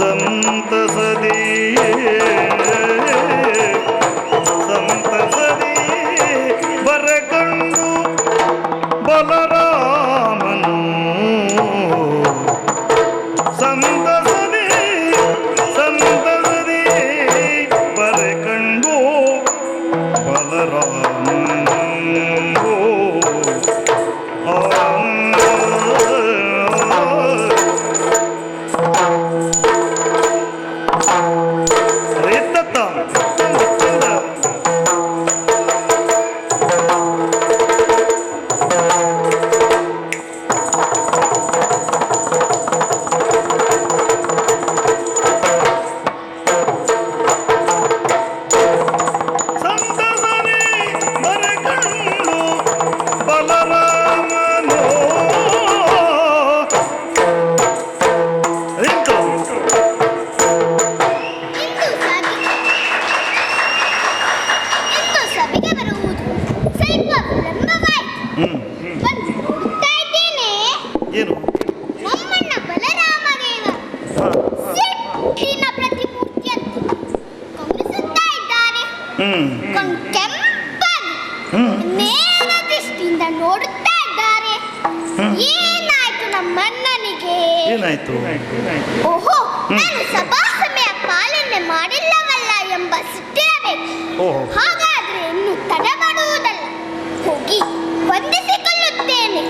ಸಂತಸದಿ ಸಂತಸದಿ ಬರಕಂಡು ಬಲರಾಮನು ಸಂತಸದಿ ಸಂತಸದಿ ಬರಕಂಡು ಬಲರಾಮನು ನೋಡುತ್ತಾ ಇದ್ದಾರೆ. ಏನಾಯ್ತು ನಮ್ಮಣ್ಣನಿಗೆ? ಏನಾಯ್ತು? ಓಹೋ, ನಾನು ಸಭಾ ಸಮಯ ಪಾಲನೆ ಮಾಡಿಲ್ಲವಲ್ಲ ಎಂಬ ಸಿಟ್ಟಿರಬೇಕು. ಹಾಗಾದ್ರೆ ಇನ್ನು ತಡ ಮಾಡುವುದಲ್ಲ, ಹೋಗಿ ವಂದಿಸಿಕೊಳ್ಳುತ್ತೇನೆ.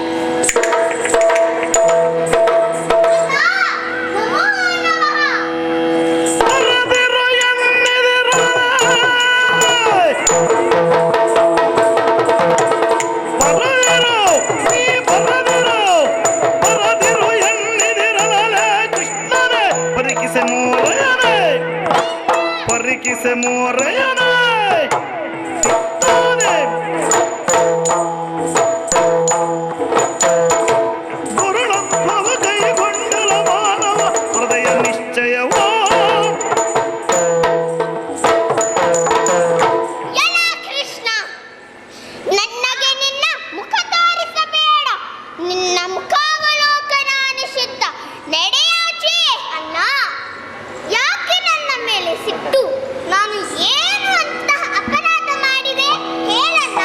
se morrayane ಬರುಳತ್ವವ ಕೈಗೊಂಡಲ ಮಾನವ ಹೃದಯ ನಿಶ್ಚಯವೋ ಎಲ್ಲ ಕೃಷ್ಣ, ನನಗೆ ನಿನ್ನ ಮುಖ ತೋರಿಸಬೇಡ. ನಿನ್ನ ಮುಖಾವಲೋಕನ ನಿಷಿದ್ಧ. ನಡೆಯಾಚೆ ಅಣ್ಣ. ಯಾಕೆ ನನ್ನ ಮೇಲೆ ಸಿಟ್ಟು? ನಾನು ಏನು ಅಂತಹ ಅಪರಾಧ ಮಾಡಿದೆ ಹೇಳಣ್ಣ.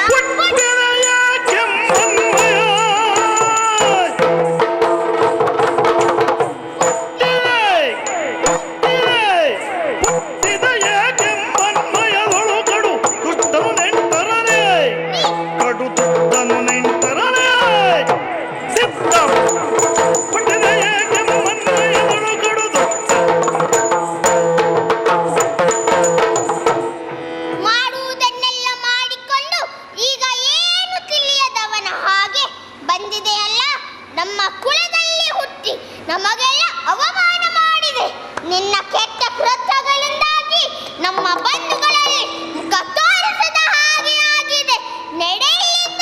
ನಮ್ಮ ಕುಲದಲ್ಲಿ ಹುಟ್ಟಿ ನಮಗೆಲ್ಲ ಅವಮಾನ ಮಾಡಿದೆ. ನಿನ್ನ ಕೆಟ್ಟ ಕೃತ್ಯಗಳಿಂದಾಗಿ ನಮ್ಮ ಬಂಧುಗಳಲ್ಲಿ ಮುಖ ತೋರಿಸದ ಹಾಗೆ ಆಗಿದೆ. ನಡೆಯಿಲ್ಲ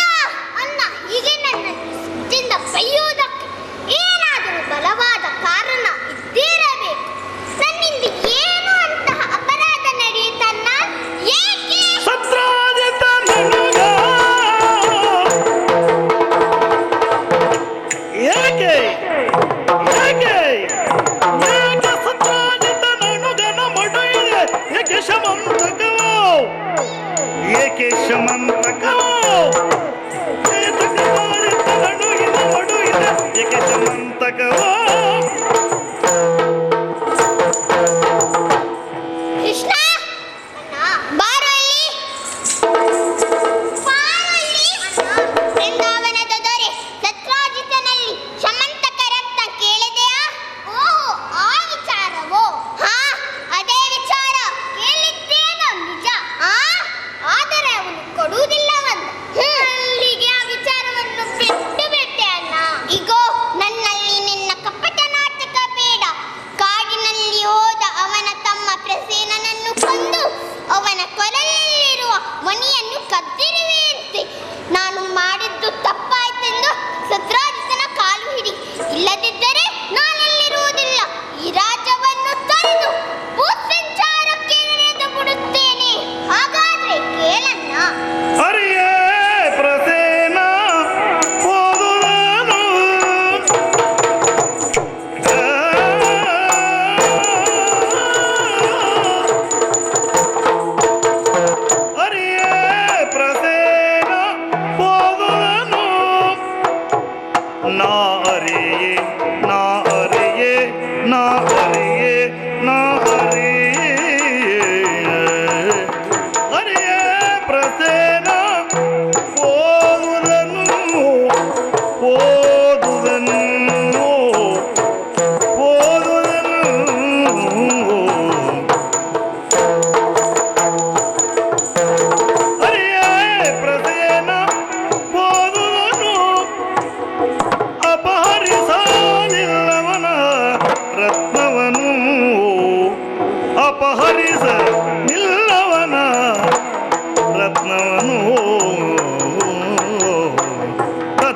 ಅನ್ನ. ಹೀಗೆ ನನ್ನ ಸಿಟ್ಟಿಂದ ಬೈಯುವುದಕ್ಕೆ ಏನಾದರೂ ಬಲವಾದ ಕಾರಣ ಇದ್ದಿರಬೇಕು. ನನ್ನಿಂದ ಏನು ಅಂತಹ ಅಪರಾಧ ನಡೆಯುತ್ತನ್ನ? ಏಕೆ ಏಕೆ ಶಮಂತಕವೋ ಏಕೆ ಶಮಂತಕವೋ ಕೃಷ್ಣ ಬಾರೋ ಇಲ್ಲಿ. ಬೃಂದಾವನದ ದೊರೆ ಸತ್ರಾಜಿತನಲ್ಲಿ ಶಮಂತಕ ರತ್ನ ಕೇಳಿದೆಯಾ? ಓಹೋ, ಆ ವಿಚಾರವೋ? ಹಾ, ಅದೇ ವಿಚಾರ ಕೇಳಿದ್ದೇನೋ ನಿಜ. ಆದರೆ ಅವನು ಕೊಡುವುದಿಲ್ಲವಂತ. ಅಲ್ಲಿಗೆ ಆ ವಿಚಾರವನ್ನು ಬಿಟ್ಟು ಬಿಟ್ಟೆ ಅಣ್ಣ. ಈಗೋ ನನ್ನಲ್ಲಿ ನಿನ್ನ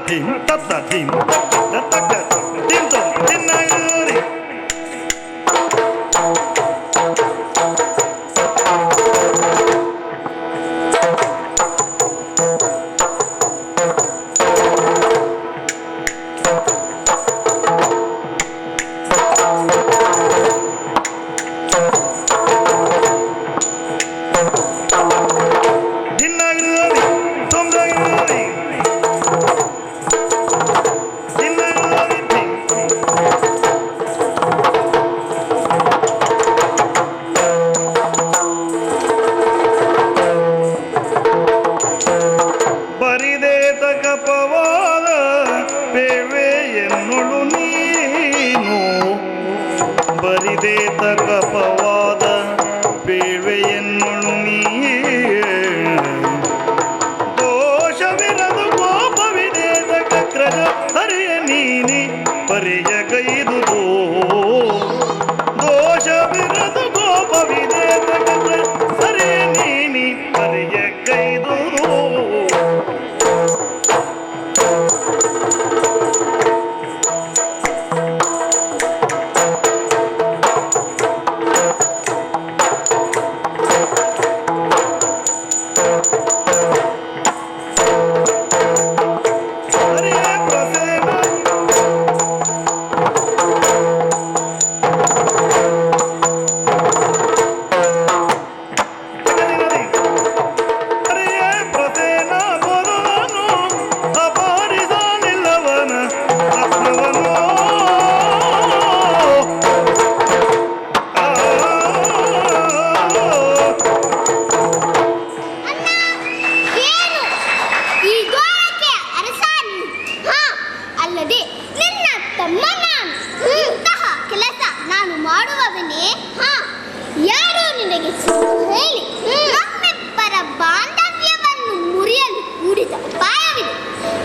ಧಿಮ್ ತತ್ತ ಧಿಮ್ ತಕ್ಕ ಧಿಮ್ ತೋ ದಿನ್ನಗರಿ ಬರಿದೇತ ಕಪವಾದ ಬೇಳ್ವೆ ಎನ್ನುಳು ನೀನು ಬರಿದೇತ ಕಪವಾದ ಬೇಳ್ವೆ ಎನ್ನುಳು ನೀ ದೋಷವಿರದು ಕೋಪವಿದೇತ ಕಕ್ರಜ ಹರಿಯ ನೀನಿ ಪರಿಯ ಕೈದುದು ದೋಷವಿರದು ಕೋಪವಿದೇತ ಕಕ್ರಜ ಹರಿಯ ನೀನಿ ಪರಿಯ ಕೈದುದು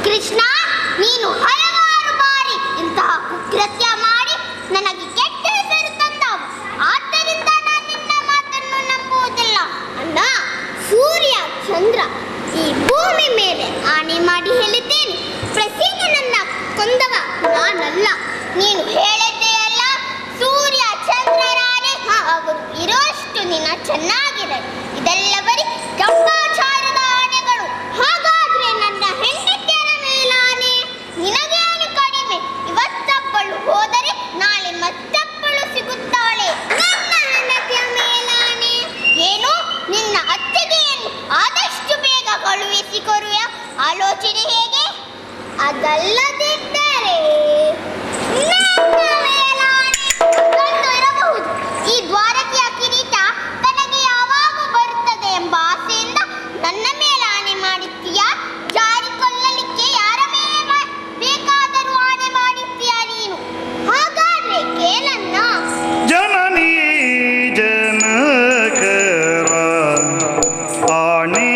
ಕೃಷ್ಣ, ನೀನು ಹಲವಾರು ಬಾರಿ ಇಂತಹ ಕುಕೃತ್ಯ ಮಾಡಿ ನನಗೆ ಕೆಟ್ಟ ಹೆಸರು ತಂದವು. ಆದ್ದರಿಂದ ನಾನು ನಿನ್ನ ಮಾತನ್ನು ನಂಬುವುದಿಲ್ಲ. ಅಣ್ಣ, ಸೂರ್ಯ ಚಂದ್ರ ಈ ಭೂಮಿ ಮೇಲೆ ಆಣೆ ಮಾಡಿ ಹೇಳಿದ್ದೇನೆ, ಪ್ರಸೇನನನ್ನ ಕೊಂದವ ನಾನಲ್ಲ. ನೀನು ಹೇಳಿದ್ದೆಯಲ್ಲ, ಸೂರ್ಯ ಚಂದ್ರರಾಣೆ, ಅವರು ಇರೋಷ್ಟು ನಿನ್ನ ಚೆನ್ನಾಗಿರಲಿ. ಇದೆಲ್ಲ ಬರೀ ಗಂಗಾಚಾರದ ಆಣೆಗಳು. ಹಾಗಾದ್ರೆ ನನ್ನ ಹೆಂಡತಿಯರ ಮೇಲಾನೆ ನಿನಗೇನು ಕಡಿಮೆ? ಇವತ್ತೊಬ್ಬಳು ಹೋದರೆ ನಾಳೆ ಮತ್ತೊಬ್ಬಳು ಸಿಗುತ್ತಾಳೆ. ನನ್ನ ಹೆಂಡತಿಯ ಮೇಲಾನೆ ಏನು? ನಿನ್ನ ಅತ್ತಿಗೆಯನ್ನು ಆದಷ್ಟು ಬೇಗ ಕಳುಹಿಸಿಕೊಡುವ ಆಲೋಚನೆ ಹೇಗೆ? ಅದಲ್ಲದಿದ್ದರೆ ನನ್ನ ಮೇಲಾನೆ ಕೊಂಡು ಇರಬಹುದು. ಈ ದ್ವಾರಕೆಯ ಕಿರೀಟ ತನಗೆ ಯಾವಾಗ ಬರುತ್ತದೆ ಎಂಬ ಆಸೆಯಿಂದ ನನ್ನ ಮೇಲೆ ಆಣೆ ಮಾಡಿದ್ದೀಯಾ? ಜಾರಿಕೊಳ್ಳಲಿಕ್ಕೆ ಯಾರ ಮೇಲೆ ಬೇಕಾದರೂ ಆಣೆ ಮಾಡಿದ್ದೀಯಾ ನೀನು? ಹಾಗಾದ್ರೆ ಕೇಳನ್ನ. ಜನನೀ ಜನಕರ ಆಣೆ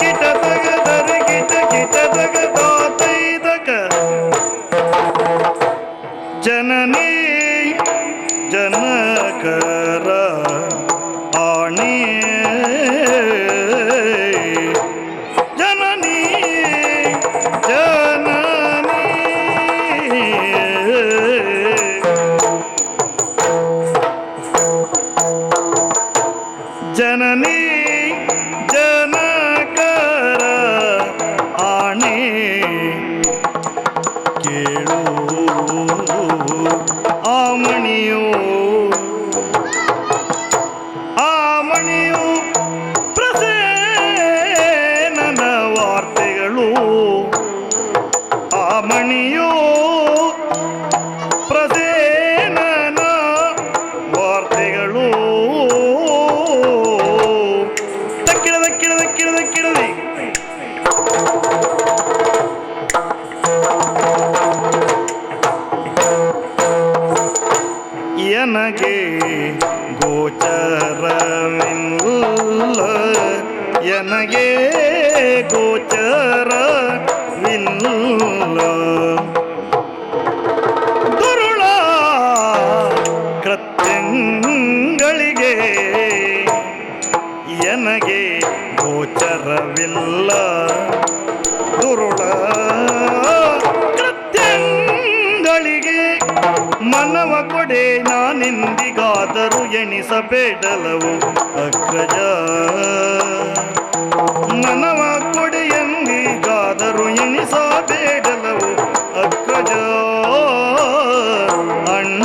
ಕಿಟ ತಗದರ ಕಿಟ ಕಿಟ ತಗದಾತೈದಕ ಜನನೀ ಜನಕರ ಆಣೆ ಜನನೀ ಜನನೀ ಜನನೀ ಜನಕರ ಆಣೆ ಕೇಳು ಆಮಣಿಯೋ ಆಮಣಿಯು ಪ್ರಸೇನನ ವಾರ್ತೆಗಳು ಆಮಣಿಯೋ ಪ್ರಸೇನನ ವಾರ್ತೆಗಳು ದಕ್ಕಿಡದಿ ಎನಗೆ ಗೋಚರವಿಲ್ಲ ಎನಗೆ ಗೋಚರವಿಲ್ಲ ದುರುಳ ಕೃತ್ಯಗಳಿಗೆ ಎನಗೆ ಗೋಚರವಿಲ್ಲ ಮನವ ಕೊಡೆ ನಾನೆಂದಿಗಾದರೂ ಎಣಿಸಬೇಡಲವು ಅಗ್ರಜ. ಮನವ ಕೊಡೆ ಎಂದಿಗಾದರೂ ಎಣಿಸಬೇಡಲವು ಅಗ್ರಜ. ಅಣ್ಣ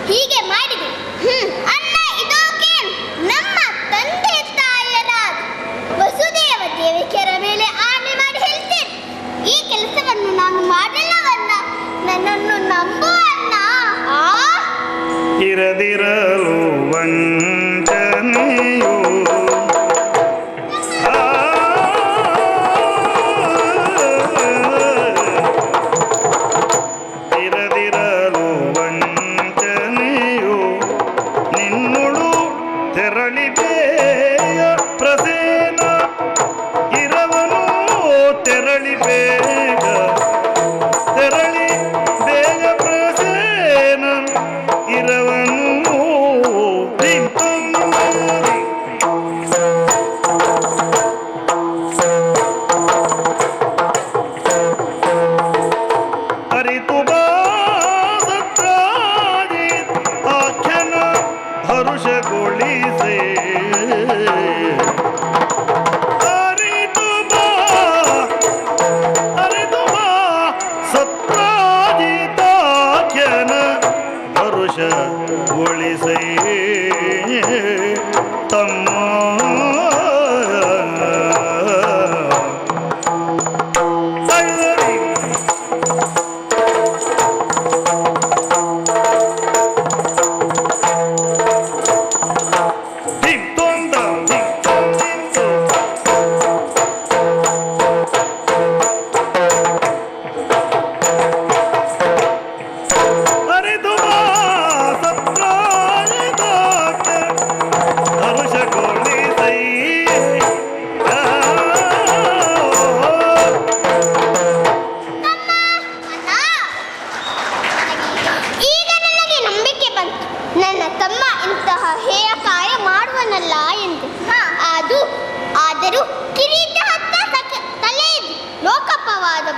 ಹೀಗೆ ಮಾಡಿದೆ. ಅಣ್ಣ ಇದೋಕೆ ನಮ್ಮ ತಂದೆ ತಾಯರಾದ ವಸುದೇವ ದೇವಿಕೆಯರ ಮೇಲೆ ಆಣೆ ಮಾಡಿ ಹೇಳ್ತೇನೆ, ಈ ಕೆಲಸವನ್ನು ನಾನು ಮಾಡಲ್ಲವನ್ನ, ನನ್ನನ್ನು ನಂಬು ಅಣ್ಣ. ಇರದಿರಲು ವಂಚನೆಯು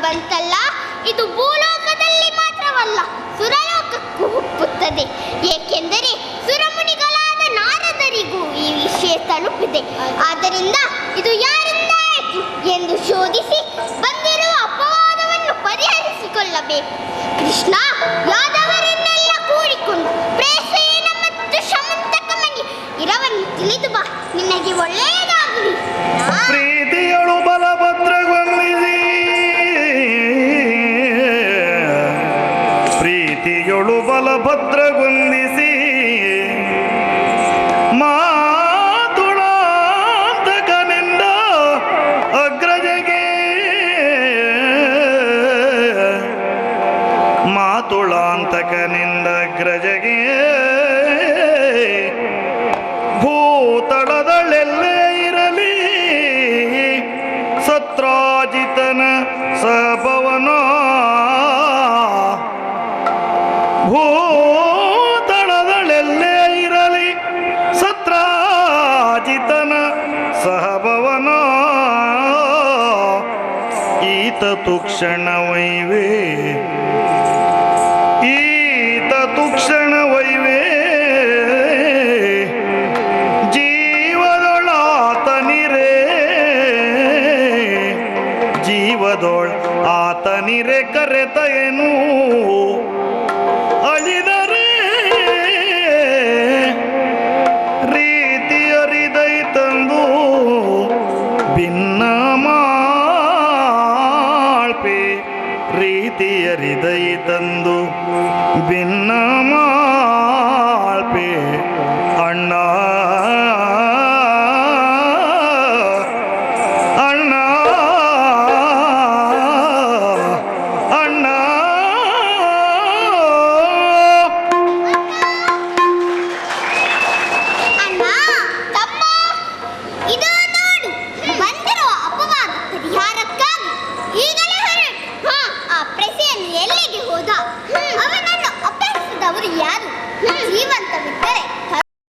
ಬಂತಲ್ಲ, ಇದು ಭೂಲೋಕದಲ್ಲಿ ಮಾತ್ರವಲ್ಲ ಸುರಲೋಕಕ್ಕೂ ಒಪ್ಪುತ್ತದೆ. ಏಕೆಂದರೆ ಸುರಮುನಿಗಳಾದ ನಾರದರಿಗೂ ಈ ವಿಷಯ ತಲುಪಿದೆ. ಆದ್ದರಿಂದ ಇದು ಯಾರಿಂದ ಆಯಿತು ಎಂದು ಶೋಧಿಸಿ ಬಂದಿರುವ ಅಪವಾದವನ್ನು ಪರಿಹರಿಸಿಕೊಳ್ಳಬೇಕು. ಕೃಷ್ಣ ಯಾದವರನ್ನೆಲ್ಲ ಕೂಡಿಕೊಂಡು ಪ್ರೇಸೇನ ಮತ್ತು ಶಮಂತಕ ಮಣಿ ಇರವನ್ನು ತಿಳಿದು ಬಾ, ನಿನಗೆ ಒಳ್ಳೆಯದಾಗಲಿ. ಪ್ರೀತಿಯಳು ಬಲಭದ್ರಗೊಂದಿಸಿ, ಪ್ರೀತಿಯಳು ಬಲಭದ್ರಗೊಂದಿಸಿ ಮಾತುಳಾಂತಕನಿಂದ ಅಗ್ರಜಗೆ, ಮಾತುಳಾಂತಕನಿಂದ ಅಗ್ರಜಗೆ ಭೂತಳದಳೆಲ್ಲೇ ಇರಲಿ ಸತ್ರಾಜಿತನ ಸಭವನ, ಭೂತಳದಳೆಲ್ಲೇ ಇರಲಿ ಸತ್ರಾಜಿತನ ಸಹಭವನ. ಈ ಈತ ತುಕ್ಷಣವೈವೇ ಈತ ತುಕ್ಷಣವೈವೇ ಜೀವದೊಳಾತನಿರೇ ಜೀವದೊಳ ಆತನಿರೆ ಕರೆತಯನು ಅಳಿದರೆ ರೀತಿಯರಿದೈ ತಂದು ಭಿನ್ನ ಮಾಳ್ಪೆ ರೀತಿಯರಿದೈ ತಂದು ಭಿನ್ನ ಮಾಳ್ಪೆ ಅಣ್ಣ ಅಣ್ಣ ಅಣ್ಣ ಅಣ್ಣ ತಮ್ಮ ಇದು ನೋಡು ಬಂದಿರುವ ಅಪವಾದ ಪರಿಹಾರಕ್ಕಾಗಿ ಈಗಲೇ ಹೊರಟು ಆ ಪ್ರಸೆಯನ್ನು ಎಲ್ಲಿಗೆ ಹೋದ ಅವನನ್ನು ಅಪಹರಿಸಿದವರು ಯಾರು ಜೀವಂತ